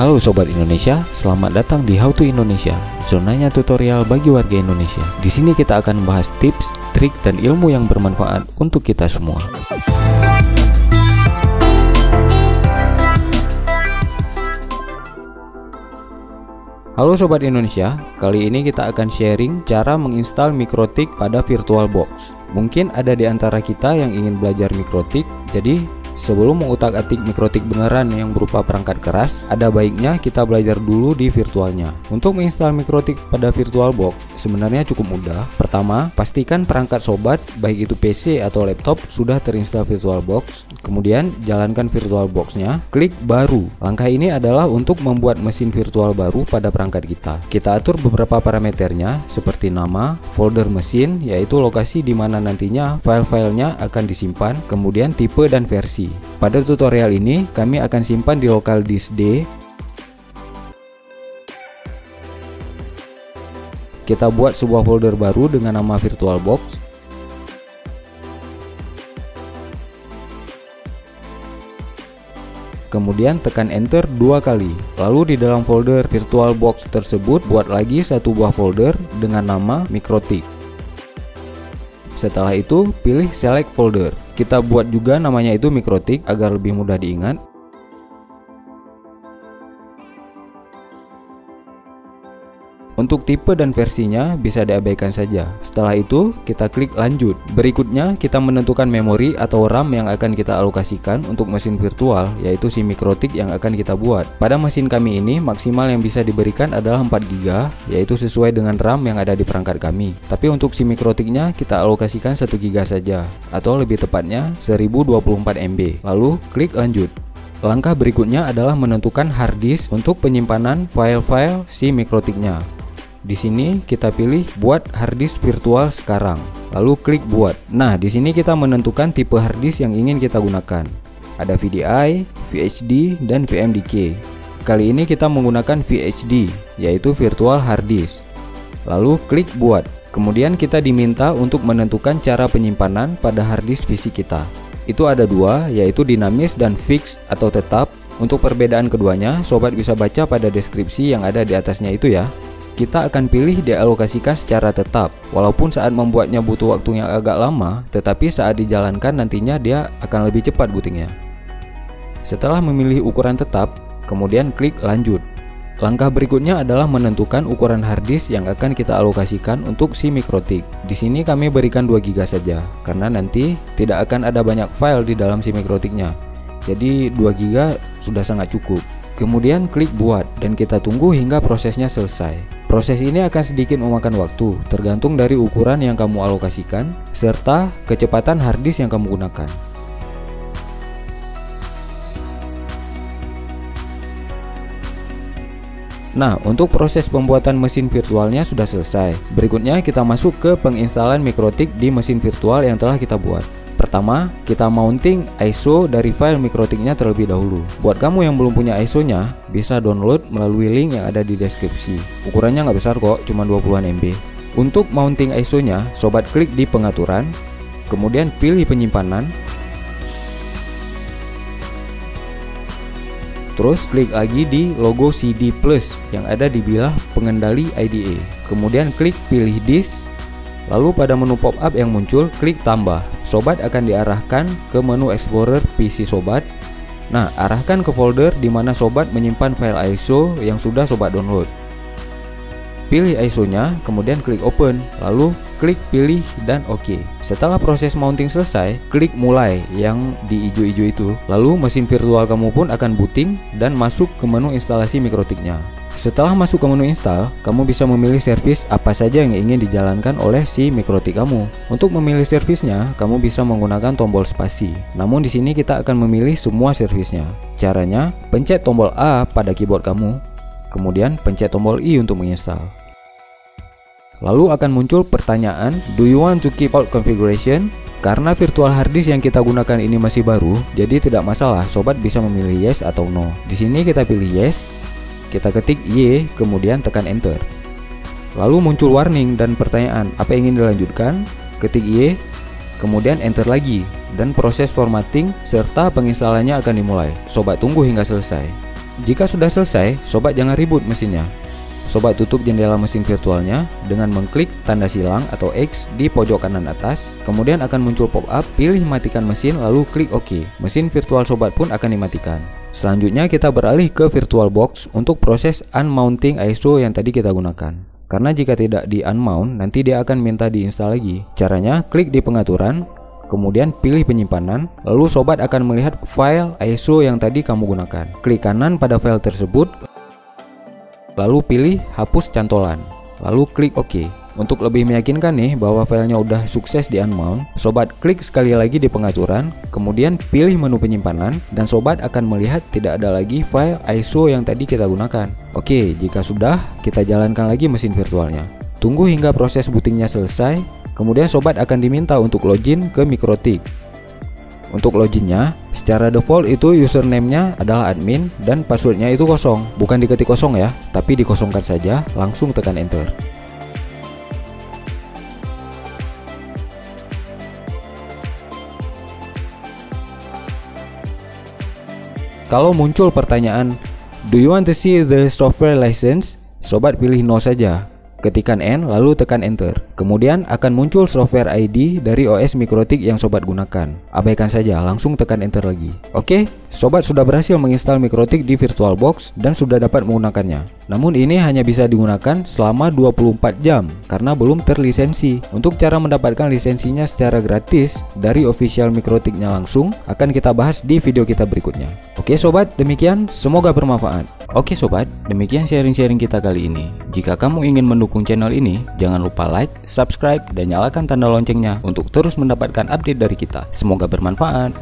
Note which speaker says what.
Speaker 1: Halo Sobat Indonesia, selamat datang di How to Indonesia, zonanya tutorial bagi warga Indonesia. Di sini kita akan membahas tips, trik, dan ilmu yang bermanfaat untuk kita semua. Halo Sobat Indonesia, kali ini kita akan sharing cara menginstal Mikrotik pada VirtualBox. Mungkin ada di antara kita yang ingin belajar Mikrotik, jadi sebelum mengutak-atik Mikrotik beneran yang berupa perangkat keras, ada baiknya kita belajar dulu di virtualnya. Untuk menginstal Mikrotik pada VirtualBox sebenarnya cukup mudah. Pertama, pastikan perangkat sobat, baik itu PC atau laptop, sudah terinstall VirtualBox. Kemudian, jalankan VirtualBox-nya, klik baru. Langkah ini adalah untuk membuat mesin virtual baru pada perangkat kita. Kita atur beberapa parameternya, seperti nama, folder mesin, yaitu lokasi di mana nantinya file-filenya akan disimpan, kemudian tipe dan versi. Pada tutorial ini, kami akan simpan di local disk D. Kita buat sebuah folder baru dengan nama VirtualBox. Kemudian tekan enter 2 kali. Lalu di dalam folder VirtualBox tersebut, buat lagi satu buah folder dengan nama Mikrotik. Setelah itu, pilih select folder. Kita buat juga namanya itu Mikrotik agar lebih mudah diingat. Untuk tipe dan versinya bisa diabaikan saja. Setelah itu, kita klik lanjut. Berikutnya, kita menentukan memori atau RAM yang akan kita alokasikan untuk mesin virtual, yaitu si Mikrotik yang akan kita buat. Pada mesin kami ini, maksimal yang bisa diberikan adalah 4 GB, yaitu sesuai dengan RAM yang ada di perangkat kami. Tapi untuk si Mikrotiknya, kita alokasikan 1 GB saja, atau lebih tepatnya 1024 MB. Lalu, klik lanjut. Langkah berikutnya adalah menentukan hard disk untuk penyimpanan file-file si Mikrotiknya. Di sini kita pilih buat hard disk virtual sekarang, lalu klik buat. Nah, di sini kita menentukan tipe hard disk yang ingin kita gunakan. Ada VDI, VHD, dan VMDK. Kali ini kita menggunakan VHD, yaitu virtual hard disk. Lalu klik buat. Kemudian kita diminta untuk menentukan cara penyimpanan pada hard disk fisik kita. Itu ada dua, yaitu dinamis dan fixed atau tetap. Untuk perbedaan keduanya, sobat bisa baca pada deskripsi yang ada di atasnya itu ya. Kita akan pilih dialokasikan secara tetap. Walaupun saat membuatnya butuh waktu yang agak lama, tetapi saat dijalankan nantinya dia akan lebih cepat bootingnya. Setelah memilih ukuran tetap, kemudian klik lanjut. Langkah berikutnya adalah menentukan ukuran hard disk yang akan kita alokasikan untuk si Mikrotik. Di sini kami berikan 2 GB saja, karena nanti tidak akan ada banyak file di dalam si Mikrotiknya. Jadi 2 GB sudah sangat cukup. Kemudian klik buat dan kita tunggu hingga prosesnya selesai. Proses ini akan sedikit memakan waktu, tergantung dari ukuran yang kamu alokasikan serta kecepatan hard disk yang kamu gunakan. Nah, untuk proses pembuatan mesin virtualnya sudah selesai. Berikutnya kita masuk ke penginstalan Mikrotik di mesin virtual yang telah kita buat. Pertama, kita mounting ISO dari file Mikrotiknya terlebih dahulu. Buat kamu yang belum punya ISO-nya, bisa download melalui link yang ada di deskripsi. Ukurannya nggak besar kok, cuma 20-an MB. Untuk mounting ISO-nya, sobat klik di pengaturan, kemudian pilih penyimpanan, terus klik lagi di logo CD Plus yang ada di bilah pengendali IDE. Kemudian klik pilih disk. Lalu pada menu pop-up yang muncul, klik tambah. Sobat akan diarahkan ke menu Explorer PC sobat. Nah, arahkan ke folder di mana sobat menyimpan file ISO yang sudah sobat download. Pilih ISO-nya, kemudian klik open, lalu klik pilih dan OK. Setelah proses mounting selesai, klik mulai yang di hijau-hijau itu. Lalu mesin virtual kamu pun akan booting dan masuk ke menu instalasi Mikrotiknya. Setelah masuk ke menu install, kamu bisa memilih servis apa saja yang ingin dijalankan oleh si Mikrotik kamu. Untuk memilih servisnya, kamu bisa menggunakan tombol spasi. Namun di sini kita akan memilih semua servisnya. Caranya, pencet tombol A pada keyboard kamu, kemudian pencet tombol I untuk menginstal. Lalu akan muncul pertanyaan, do you want to keep all configuration? Karena virtual hard disk yang kita gunakan ini masih baru, jadi tidak masalah, sobat bisa memilih yes atau no. Di sini kita pilih yes. Kita ketik Y, kemudian tekan enter. Lalu muncul warning dan pertanyaan, apa yang ingin dilanjutkan? Ketik Y, kemudian enter lagi, dan proses formatting serta penginstalannya akan dimulai. Sobat tunggu hingga selesai. Jika sudah selesai, sobat jangan reboot mesinnya. Sobat tutup jendela mesin virtualnya dengan mengklik tanda silang atau X di pojok kanan atas. Kemudian akan muncul pop-up, pilih matikan mesin lalu klik OK. Mesin virtual sobat pun akan dimatikan. Selanjutnya kita beralih ke VirtualBox untuk proses unmounting ISO yang tadi kita gunakan. Karena jika tidak di unmount, nanti dia akan minta diinstal lagi. Caranya, klik di pengaturan, kemudian pilih penyimpanan, lalu sobat akan melihat file ISO yang tadi kamu gunakan. Klik kanan pada file tersebut, lalu pilih hapus cantolan, lalu klik OK. Untuk lebih meyakinkan nih bahwa filenya udah sukses di unmount, sobat klik sekali lagi di pengaturan, kemudian pilih menu penyimpanan, dan sobat akan melihat tidak ada lagi file ISO yang tadi kita gunakan. Oke, jika sudah, kita jalankan lagi mesin virtualnya. Tunggu hingga proses bootingnya selesai, kemudian sobat akan diminta untuk login ke MikroTik. Untuk loginnya, secara default itu username-nya adalah admin dan passwordnya itu kosong. Bukan diketik kosong ya, tapi dikosongkan saja, langsung tekan enter. Kalau muncul pertanyaan, "Do you want to see the software license?" Sobat pilih no saja. Ketikkan N lalu tekan enter. Kemudian akan muncul software ID dari OS MikroTik yang sobat gunakan. Abaikan saja, langsung tekan enter lagi. Oke, sobat sudah berhasil menginstal MikroTik di VirtualBox dan sudah dapat menggunakannya. Namun ini hanya bisa digunakan selama 24 jam karena belum terlisensi. Untuk cara mendapatkan lisensinya secara gratis dari official MikroTiknya langsung akan kita bahas di video kita berikutnya. Oke sobat, demikian, semoga bermanfaat. Oke sobat, demikian sharing-sharing kita kali ini. Jika kamu ingin mendukung channel ini, jangan lupa like, subscribe, dan nyalakan tanda loncengnya untuk terus mendapatkan update dari kita. Semoga bermanfaat.